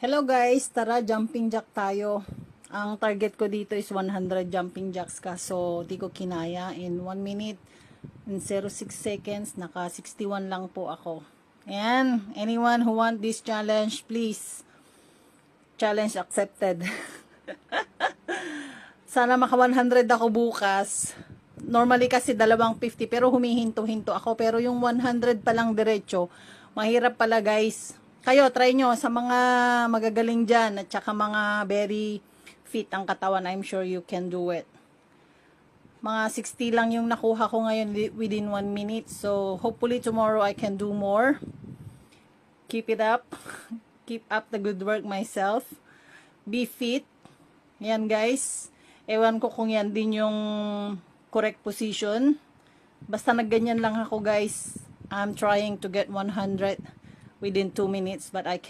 Hello guys, tara jumping jack tayo. Ang target ko dito is 100 jumping jacks kaso di ko kinaya in 1 minute in 06 seconds, naka 61 lang po ako. Ayan, anyone who want this challenge, please. Challenge accepted. Sana maka 100 ako bukas. Normally kasi 250 pero humihinto-hinto ako, pero yung 100 pa lang diretso, mahirap pala guys. Kayo, try nyo sa mga magagaling dyan at saka mga very fit ang katawan. I'm sure you can do it. Mga 60 lang yung nakuha ko ngayon within 1 minute. So, hopefully tomorrow I can do more. Keep it up. Keep up the good work myself. Be fit. Yan guys. Ewan ko kung yan din yung correct position. Basta nagganyan lang ako guys. I'm trying to get 100 within 2 minutes, but I can't.